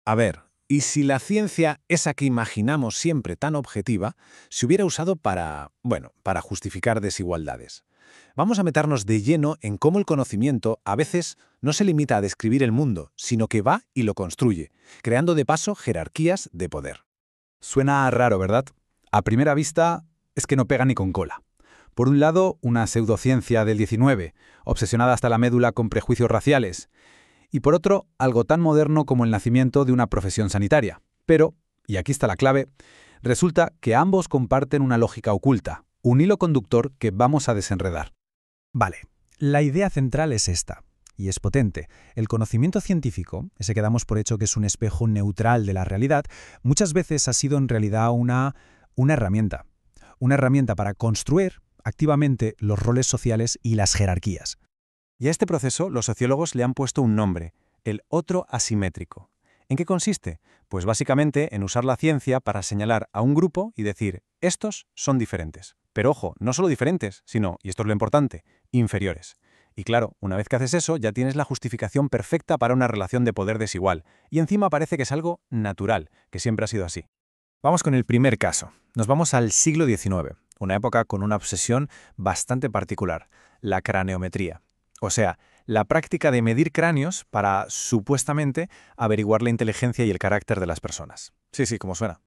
A ver, ¿y si la ciencia, esa que imaginamos siempre tan objetiva, se hubiera usado para justificar desigualdades? Vamos a meternos de lleno en cómo el conocimiento a veces no se limita a describir el mundo, sino que va y lo construye, creando de paso jerarquías de poder. Suena raro, ¿verdad? A primera vista es que no pega ni con cola. Por un lado, una pseudociencia del 19, obsesionada hasta la médula con prejuicios raciales. Y por otro, algo tan moderno como el nacimiento de una profesión sanitaria. Pero, y aquí está la clave, resulta que ambos comparten una lógica oculta, un hilo conductor que vamos a desenredar. Vale, la idea central es esta, y es potente. El conocimiento científico, ese que damos por hecho que es un espejo neutral de la realidad, muchas veces ha sido en realidad una herramienta. Una herramienta para construir activamente los roles sociales y las jerarquías. Y a este proceso los sociólogos le han puesto un nombre, el otro asimétrico. ¿En qué consiste? Pues básicamente en usar la ciencia para señalar a un grupo y decir, estos son diferentes. Pero ojo, no solo diferentes, sino, y esto es lo importante, inferiores. Y claro, una vez que haces eso, ya tienes la justificación perfecta para una relación de poder desigual. Y encima parece que es algo natural, que siempre ha sido así. Vamos con el primer caso. Nos vamos al siglo XIX, una época con una obsesión bastante particular, la craneometría. O sea, la práctica de medir cráneos para, supuestamente, averiguar la inteligencia y el carácter de las personas. Sí, como suena.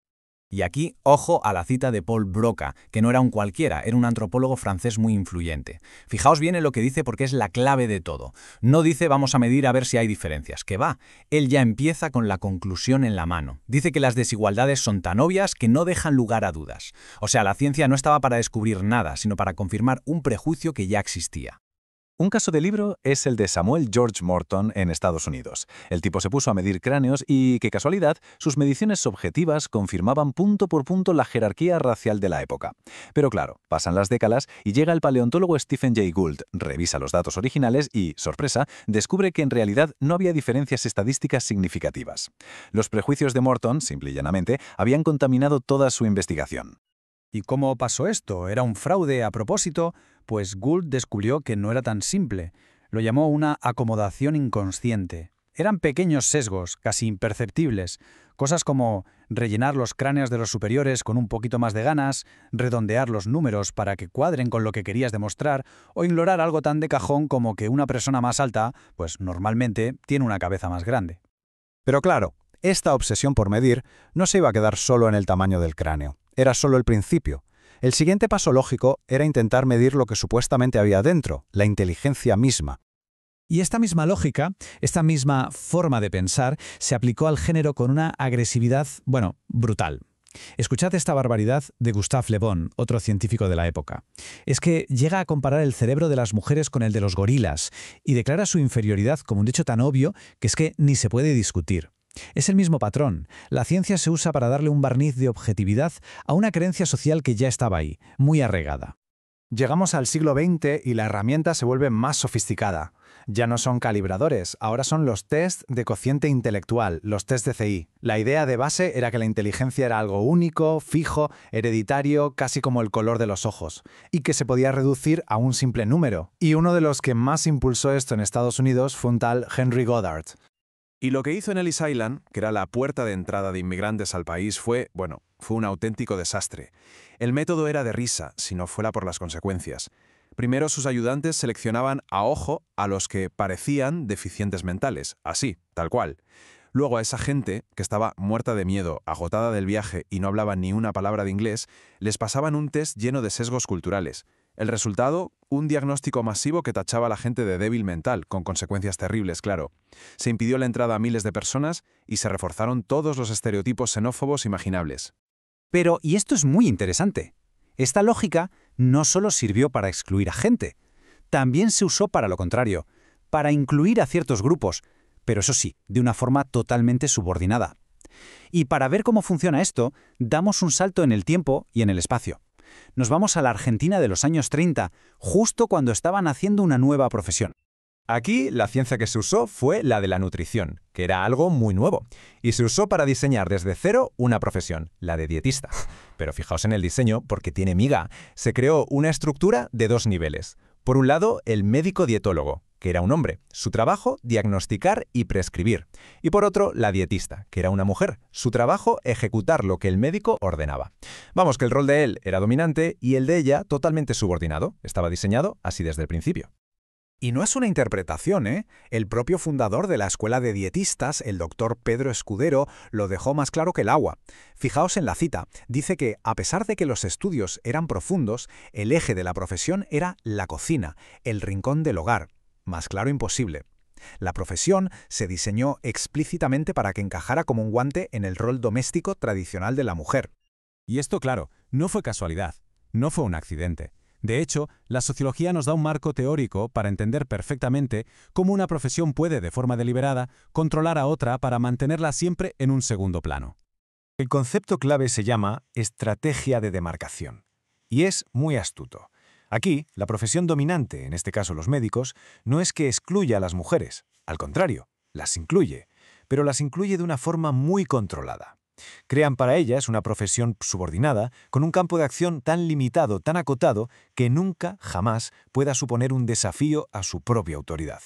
Y aquí, ojo a la cita de Paul Broca, que no era un cualquiera, era un antropólogo francés muy influyente. Fijaos bien en lo que dice porque es la clave de todo. No dice vamos a medir a ver si hay diferencias, que va. Él ya empieza con la conclusión en la mano. Dice que las desigualdades son tan obvias que no dejan lugar a dudas. O sea, la ciencia no estaba para descubrir nada, sino para confirmar un prejuicio que ya existía. Un caso de libro es el de Samuel George Morton en Estados Unidos. El tipo se puso a medir cráneos y, qué casualidad, sus mediciones objetivas confirmaban punto por punto la jerarquía racial de la época. Pero claro, pasan las décadas y llega el paleontólogo Stephen Jay Gould, revisa los datos originales y, sorpresa, descubre que en realidad no había diferencias estadísticas significativas. Los prejuicios de Morton, simple y llanamente, habían contaminado toda su investigación. ¿Y cómo pasó esto? ¿Era un fraude a propósito? Pues Gould descubrió que no era tan simple. Lo llamó una acomodación inconsciente. Eran pequeños sesgos, casi imperceptibles. Cosas como rellenar los cráneos de los superiores con un poquito más de ganas, redondear los números para que cuadren con lo que querías demostrar, o ignorar algo tan de cajón como que una persona más alta, pues normalmente tiene una cabeza más grande. Pero claro, esta obsesión por medir no se iba a quedar solo en el tamaño del cráneo. Era solo el principio. El siguiente paso lógico era intentar medir lo que supuestamente había dentro, la inteligencia misma. Y esta misma lógica, esta misma forma de pensar, se aplicó al género con una agresividad, brutal. Escuchad esta barbaridad de Gustave Le Bon, otro científico de la época. Es que llega a comparar el cerebro de las mujeres con el de los gorilas y declara su inferioridad como un hecho tan obvio que es que ni se puede discutir. Es el mismo patrón. La ciencia se usa para darle un barniz de objetividad a una creencia social que ya estaba ahí, muy arraigada. Llegamos al siglo XX y la herramienta se vuelve más sofisticada. Ya no son calibradores, ahora son los test de cociente intelectual, los test de CI. La idea de base era que la inteligencia era algo único, fijo, hereditario, casi como el color de los ojos, y que se podía reducir a un simple número. Y uno de los que más impulsó esto en Estados Unidos fue un tal Henry Goddard. Y lo que hizo en Ellis Island, que era la puerta de entrada de inmigrantes al país, fue un auténtico desastre. El método era de risa, si no fuera por las consecuencias. Primero, sus ayudantes seleccionaban a ojo a los que parecían deficientes mentales, así, tal cual. Luego a esa gente, que estaba muerta de miedo, agotada del viaje y no hablaba ni una palabra de inglés, les pasaban un test lleno de sesgos culturales. El resultado, un diagnóstico masivo que tachaba a la gente de débil mental, con consecuencias terribles, claro. Se impidió la entrada a miles de personas y se reforzaron todos los estereotipos xenófobos imaginables. Pero, y esto es muy interesante, esta lógica no solo sirvió para excluir a gente, también se usó para lo contrario, para incluir a ciertos grupos, pero eso sí, de una forma totalmente subordinada. Y para ver cómo funciona esto, damos un salto en el tiempo y en el espacio. Nos vamos a la Argentina de los años 30, justo cuando estaban haciendo una nueva profesión. Aquí la ciencia que se usó fue la de la nutrición, que era algo muy nuevo, y se usó para diseñar desde cero una profesión, la de dietista. Pero fijaos en el diseño, porque tiene miga. Se creó una estructura de dos niveles. Por un lado, el médico dietólogo, que era un hombre. Su trabajo, diagnosticar y prescribir. Y por otro, la dietista, que era una mujer. Su trabajo, ejecutar lo que el médico ordenaba. Vamos, que el rol de él era dominante y el de ella totalmente subordinado. Estaba diseñado así desde el principio. Y no es una interpretación, ¿eh? El propio fundador de la escuela de dietistas, el doctor Pedro Escudero, lo dejó más claro que el agua. Fijaos en la cita. Dice que, a pesar de que los estudios eran profundos, el eje de la profesión era la cocina, el rincón del hogar. Más claro imposible. La profesión se diseñó explícitamente para que encajara como un guante en el rol doméstico tradicional de la mujer. Y esto, claro, no fue casualidad, no fue un accidente. De hecho, la sociología nos da un marco teórico para entender perfectamente cómo una profesión puede, de forma deliberada, controlar a otra para mantenerla siempre en un segundo plano. El concepto clave se llama estrategia de demarcación, y es muy astuto. Aquí, la profesión dominante, en este caso los médicos, no es que excluya a las mujeres, al contrario, las incluye, pero las incluye de una forma muy controlada. Crean para ellas una profesión subordinada con un campo de acción tan limitado, tan acotado, que nunca, jamás, pueda suponer un desafío a su propia autoridad.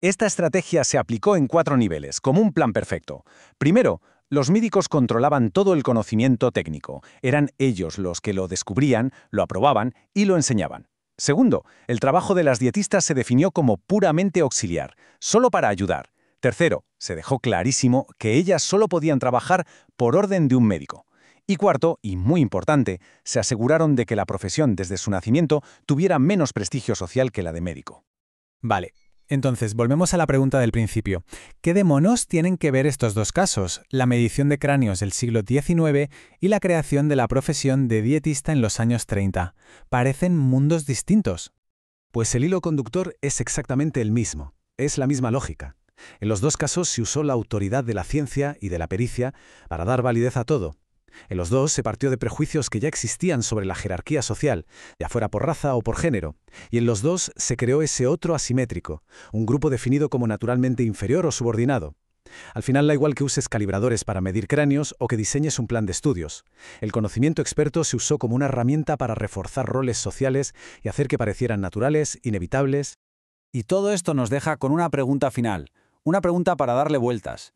Esta estrategia se aplicó en 4 niveles, como un plan perfecto. Primero, los médicos controlaban todo el conocimiento técnico. Eran ellos los que lo descubrían, lo aprobaban y lo enseñaban. Segundo, el trabajo de las dietistas se definió como puramente auxiliar, solo para ayudar. Tercero, se dejó clarísimo que ellas solo podían trabajar por orden de un médico. Y cuarto, y muy importante, se aseguraron de que la profesión desde su nacimiento tuviera menos prestigio social que la de médico. Vale, entonces volvemos a la pregunta del principio. ¿Qué demonios tienen que ver estos dos casos, la medición de cráneos del siglo XIX y la creación de la profesión de dietista en los años 30? Parecen mundos distintos. Pues el hilo conductor es exactamente el mismo, es la misma lógica. En los dos casos se usó la autoridad de la ciencia y de la pericia para dar validez a todo. En los dos se partió de prejuicios que ya existían sobre la jerarquía social, ya fuera por raza o por género, y en los dos se creó ese otro asimétrico, un grupo definido como naturalmente inferior o subordinado. Al final da igual que uses calibradores para medir cráneos o que diseñes un plan de estudios. El conocimiento experto se usó como una herramienta para reforzar roles sociales y hacer que parecieran naturales, inevitables. Y todo esto nos deja con una pregunta final, una pregunta para darle vueltas.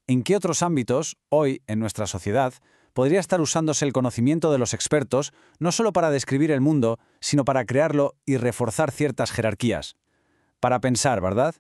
¿En qué otros ámbitos, hoy, en nuestra sociedad, podría estar usándose el conocimiento de los expertos no solo para describir el mundo, sino para crearlo y reforzar ciertas jerarquías? Para pensar, ¿verdad?